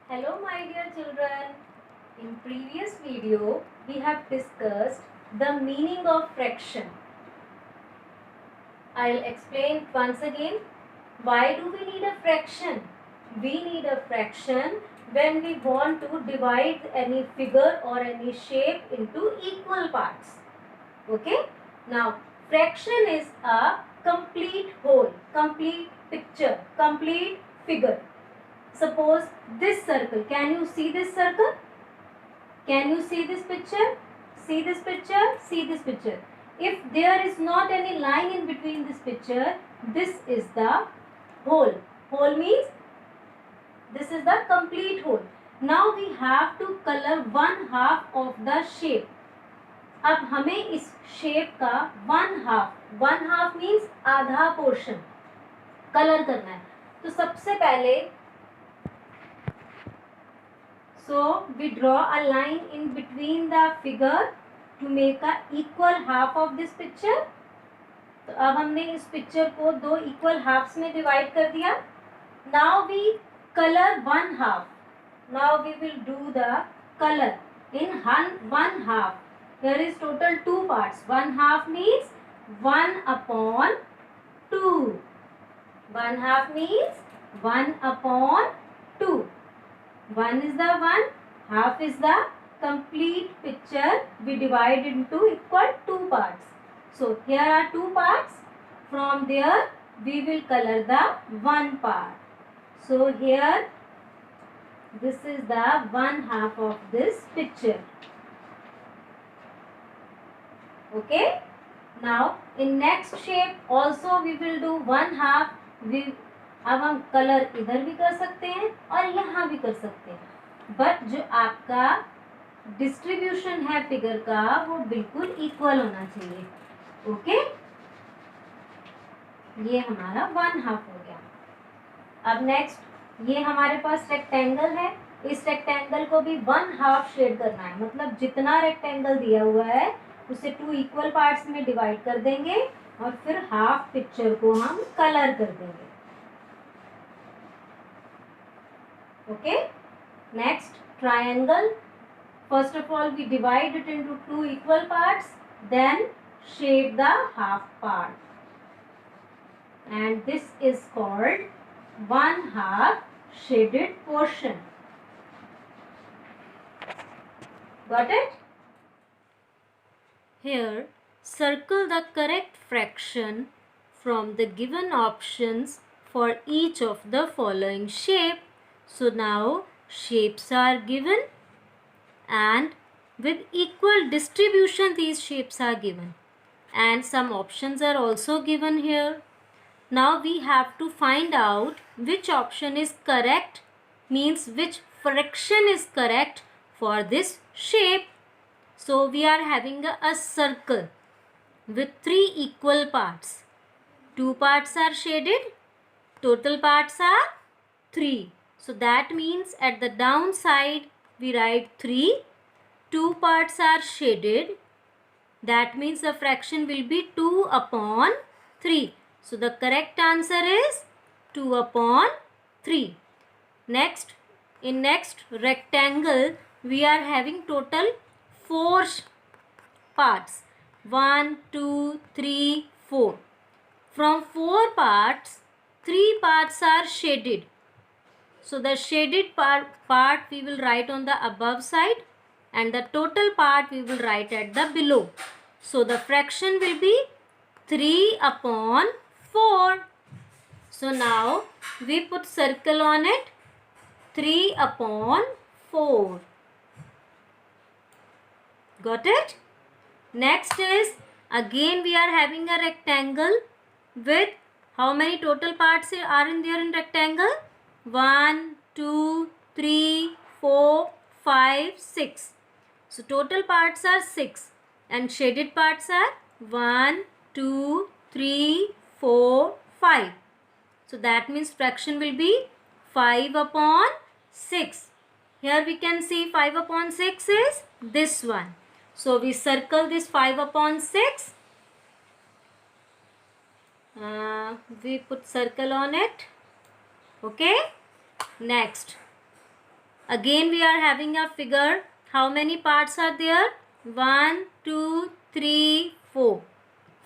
Hello my dear children. In previous video we have discussed the meaning of fraction. I'll explain once again. Why do we need a fraction? We need a fraction when we want to divide any figure or any shape into equal parts. Okay? Now fraction is a complete whole, complete picture, complete figure. Suppose this circle. Can you see this circle? Can you see this picture? See this picture? See this picture. If there is not any line in between this picture, this is the whole. Whole means this is the complete whole. Now we have to color one half of the shape. अब हमें इस shape का one half means आधा portion colour करना है. तो सबसे पहले so we draw a line in between the figure to make a equal half of this picture. तो अब हमने इस पिक्चर को दो इक्वल हाफ्स में डिवाइड कर दिया. Now we color one half. Now we will do the color in one half. There is total two parts. One half means 1/2. One half means 1/2. One is the one, half is the complete picture. We divide into equal two parts. So here are two parts. From there we will color the one part. So here this is the one half of this picture. Okay. Now in next shape also we will do one half. अब हम colour इधर भी कर सकते हैं और यहाँ भी कर सकते हैं. बट जो आपका डिस्ट्रीब्यूशन है फिगर का वो बिल्कुल इक्वल होना चाहिए. ओके. ये हमारा वन हाफ हो गया. अब नेक्स्ट ये हमारे पास रेक्टेंगल है. इस रेक्टेंगल को भी वन हाफ शेड करना है. मतलब जितना रेक्टेंगल दिया हुआ है उसे टू इक्वल पार्ट्स में डिवाइड कर देंगे और फिर हाफ पिक्चर को हम कलर कर देंगे. Okay. Next, triangle. First of all we divide it into two equal parts, then shape the half part, and this is called one half shaded portion. Got it? Here circle the correct fraction from the given options for each of the following shape. So now shapes are given and with equal distribution these shapes are given, and some options are also given here. Now we have to find out which option is correct, means which fraction is correct for this shape. So we are having a circle with three equal parts. Two parts are shaded, total parts are 3. So that means at the downside we write 3. Two parts are shaded. That means the fraction will be 2/3. So the correct answer is 2/3. Next, in next rectangle we are having total 4 parts. 1, 2, 3, 4. From 4 parts, 3 parts are shaded. So the shaded part we will write on the above side and the total part we will write at the below. So the fraction will be 3/4. So now we put circle on it. 3/4. Got it? Next is again we are having a rectangle with how many total parts are in there in rectangle? 1, 2, 3, 4, 5, 6. So total parts are 6 and shaded parts are 1, 2, 3, 4, 5. So that means fraction will be 5/6. Here we can see 5/6 is this one. So we circle this 5/6. We put circle on it. Okay. Next, Again we are having a figure. How many parts are there? 1, 2, 3, 4,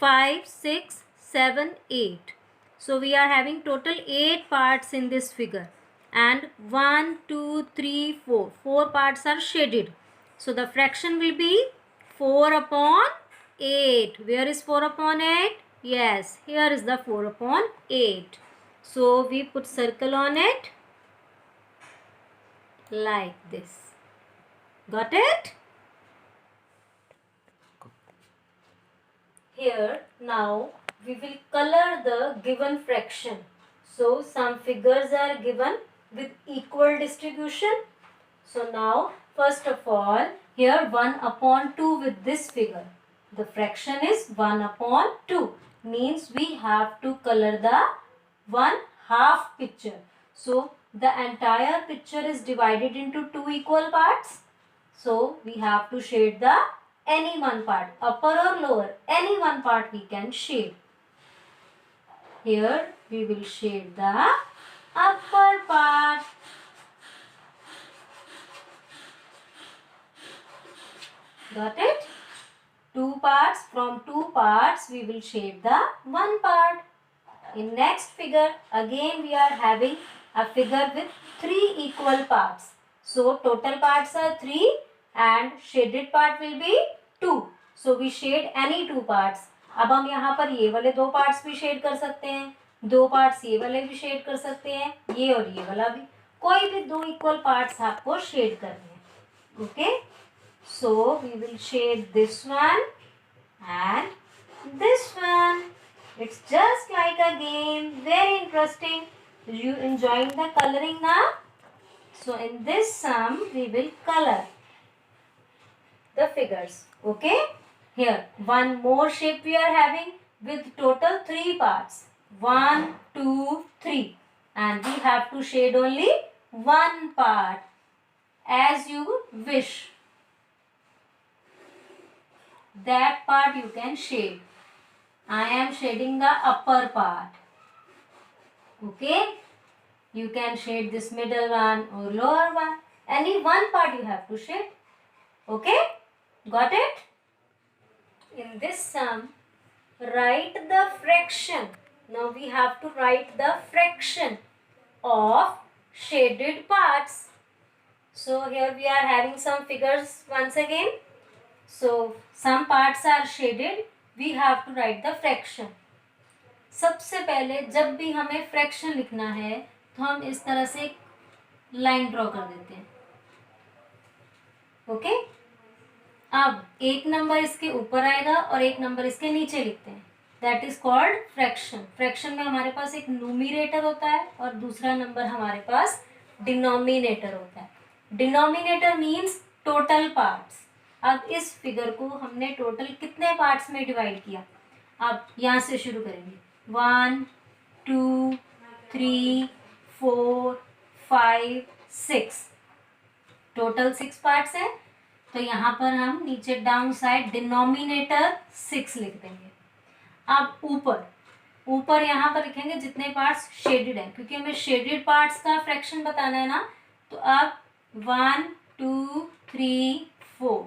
5, 6, 7, 8. So we are having total 8 parts in this figure. And 1, 2, 3, 4. 4 parts are shaded. So the fraction will be 4 upon 8. Where is 4 upon 8? Yes, here is the 4 upon 8. So we put circle on it like this. Got it? Here now we will color the given fraction. So some figures are given with equal distribution. So now first of all here 1 upon 2 with this figure. The fraction is 1 upon 2. Means we have to color the 1/2 picture. So the entire picture is divided into 2 equal parts. So we have to shade the any one part, upper or lower, any one part we can shade. Here we will shade the upper part. Got it? 2 parts, from 2 parts we will shade the one part. In next figure again we are having a figure with 3 equal parts. So total parts are 3 and shaded part will be 2. So we shade any 2 parts. अब हम यहाँ पर ये वाले 2 parts भी shade कर सकते हैं, 2 parts ये वाले भी shade कर सकते हैं, ये और ये वाला भी, कोई भी 2 equal parts आपको shade करने हैं. Okay? So we will shade this one and this one. It's just like a game, very interesting. You enjoying the coloring now? So in this sum we will color the figures. Okay? Here one more shape we are having with total 3 parts. 1, 2, 3. And we have to shade only one part as you wish. That part you can shade. I am shading the upper part. Okay? You can shade this middle one or lower one. Any one part you have to shade. Okay? Got it? In this sum, write the fraction. Now we have to write the fraction of shaded parts. So here we are having some figures once again. So some parts are shaded. We have to write the fraction. सबसे पहले जब भी हमें fraction लिखना है तो हम इस तरह से एक लाइन ड्रॉ कर देते हैं. ओके? अब एक नंबर इसके ऊपर आएगा और एक नंबर इसके नीचे लिखते हैं. That is called fraction. Fraction में हमारे पास एक न्यूमरेटर होता है और दूसरा नंबर हमारे पास डिनोमिनेटर होता है. Denominator means total parts. अब इस फिगर को हमने टोटल कितने पार्ट्स में डिवाइड किया? अब यहाँ से शुरू करेंगे. 1, 2, 3, 4, 5, 6. टोटल 6 पार्ट्स हैं. तो यहाँ पर हम नीचे डाउन साइड डिनोमिनेटर 6 लिख देंगे. अब ऊपर यहाँ पर लिखेंगे जितने पार्ट्स शेडेड हैं, क्योंकि हमें शेडेड पार्ट्स का फ्रैक्शन बताना है ना. तो अब 1, 2, 3, 4.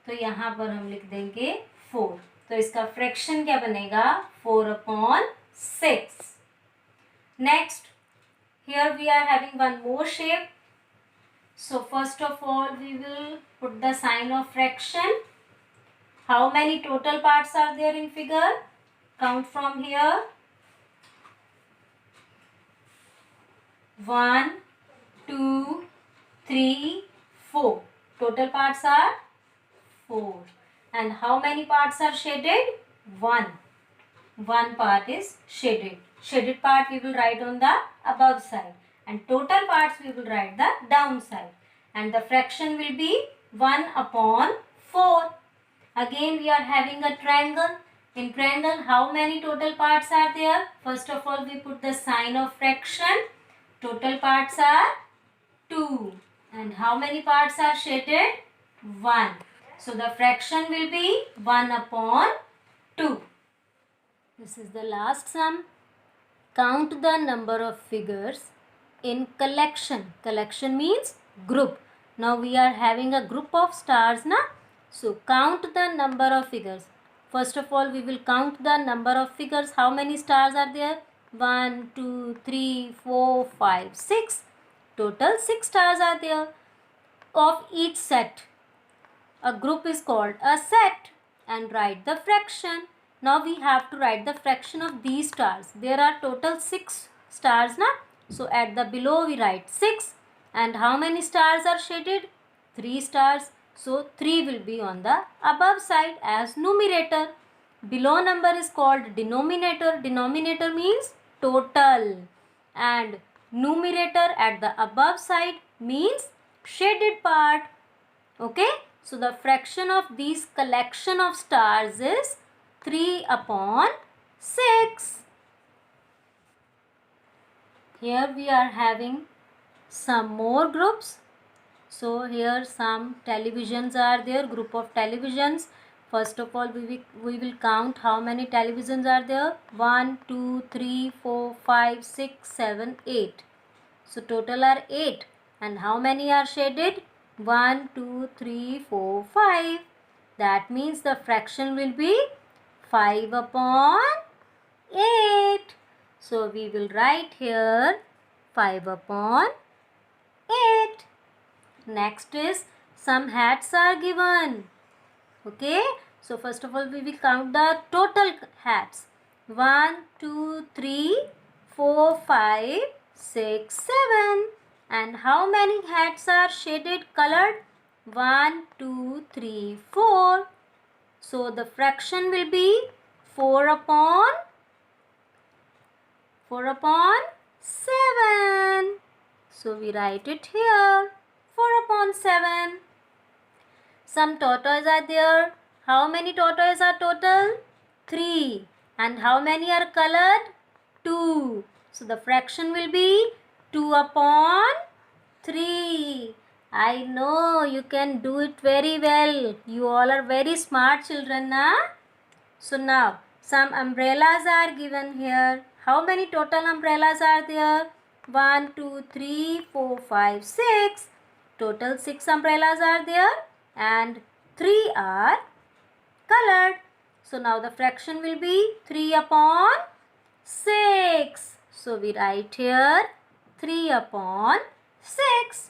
तो यहाँ पर हम लिख देंगे 4. तो इसका फ्रैक्शन क्या बनेगा? 4 upon 6. Next here we are having one more shape. So first of all we will put the sign of fraction. How many total parts are there in figure? Count from here. 1, 2, 3, 4. Total parts are 4. And how many parts are shaded? 1. One part is shaded. Shaded part we will write on the above side. And total parts we will write the down side. And the fraction will be 1 upon 4. Again we are having a triangle. In triangle, how many total parts are there? First of all, we put the sign of fraction. Total parts are 2. And how many parts are shaded? 1. So the fraction will be 1 upon 2. This is the last sum. Count the number of figures in collection. Collection means group. Now we are having a group of stars na. So count the number of figures. First of all we will count the number of figures. How many stars are there? 1, 2, 3, 4, 5, 6. Total 6 stars are there of each set. A group is called a set, and write the fraction. Now we have to write the fraction of these stars. There are total 6 stars na. So at the below we write 6, and how many stars are shaded? 3 stars. So 3 will be on the above side as numerator. Below number is called denominator. Denominator means total, and numerator at the above side means shaded part. Okay, so the fraction of these collection of stars is 3 upon 6. Here we are having some more groups. So here some televisions are there, group of televisions. First of all we will count how many televisions are there. 1, 2, 3, 4, 5, 6, 7, 8. So total are 8. And how many are shaded? 1, 2, 3, 4, 5. That means the fraction will be 5 upon 8. So we will write here 5 upon 8. Next is some hats are given. Okay. So first of all we will count the total hats. 1, 2, 3, 4, 5, 6, 7. And how many hats are shaded colored? 1, 2, 3, 4. So the fraction will be 4 upon 7. So we write it here, 4 upon 7. Some tortoises are there. How many tortoises are total? 3. And how many are colored? 2. So the fraction will be 2 upon 3. I know you can do it very well. You all are very smart children, na? So now some umbrellas are given here. How many total umbrellas are there? 1, 2, 3, 4, 5, 6. Total 6 umbrellas are there, and 3 are colored. So now the fraction will be 3 upon 6. So we write here 3 upon 6.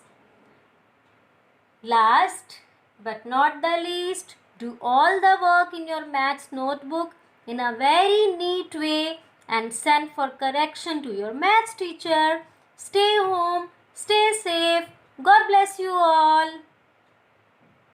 Last but not the least, do all the work in your maths notebook in a very neat way and send for correction to your maths teacher. Stay home, stay safe. God bless you all.